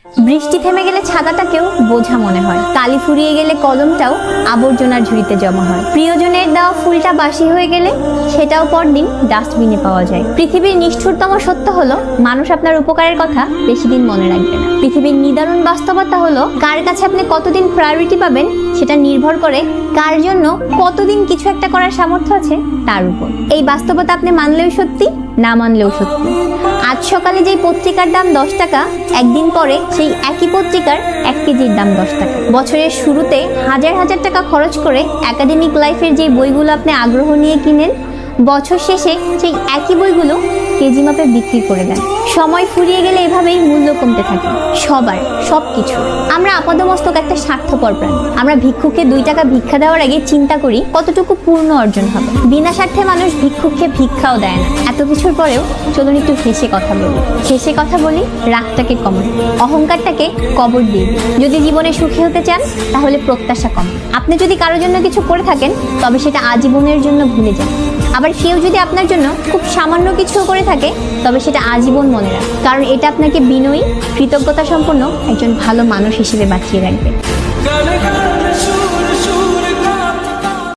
বৃষ্টি থেমে গেলে ছাতাটাকেও বোঝা মনে হয়, কালি ফুরিয়ে গেলে কলমটাও আবর্জনার ঝুড়িতে জমা হয়, প্রিয়জনের দেওয়া ফুলটা বাসি হয়ে গেলে সেটাও পরদিন ডাস্টবিনে পাওয়া যায়। পৃথিবীর নিষ্ঠুরতম সত্য হলো মানুষ আপনার উপকারের কথা বেশি দিন মনে রাখবে না। পৃথিবীর নিদারুণ বাস্তবতা হলো কার কাছে আপনি কতদিন প্রায়োরিটি পাবেন সেটা নির্ভর করে কার জন্য কতদিন কিছু একটা করার সামর্থ্য আছে তার উপর। এই বাস্তবতা আপনি মানলেও সত্যি, না মানলেও সত্যি। আজ সকালে যেই পত্রিকার দাম 10 টাকা, একদিন পরে সেই একই পত্রিকার 1 কেজির দাম 10 টাকা। বছরের শুরুতে হাজার হাজার টাকা খরচ করে একাডেমিক লাইফের যে বইগুলো আপনি আগ্রহ নিয়ে কিনেন, বছর শেষে সেই একই বইগুলো কেজি মাপে বিক্রি করে দেন। সময় ফুরিয়ে গেলে এভাবেই মূল্য কমতে থাকে সবার, সবকিছু। আমরা আপাদমস্তক একটা স্বার্থপর প্রাণী। আমরা ভিক্ষুককে 2 টাকা ভিক্ষা দেওয়ার আগে চিন্তা করি কতটুকু পূর্ণ অর্জন হবে। বিনা স্বার্থে মানুষ ভিক্ষুককে ভিক্ষাও দেয় না। এত কিছুর পরেও চলুন একটু হেসে কথা বলি। হেসে কথা বলি, রাগটাকে কমান, অহংকারটাকে কবর দিই। যদি জীবনে সুখী হতে চান তাহলে প্রত্যাশা কম। আপনি যদি কারোর জন্য কিছু করে থাকেন তবে সেটা আজীবনের জন্য ভুলে যান। আবার কেউ যদি আপনার জন্য খুব সামান্য কিছু করে থাকে তবে সেটা আজীবন মনে রাখ, কারণ এটা আপনাকে বিনয়ী, কৃতজ্ঞতা সম্পন্ন একজন ভালো মানুষ হিসেবে বাঁচিয়ে রাখবে।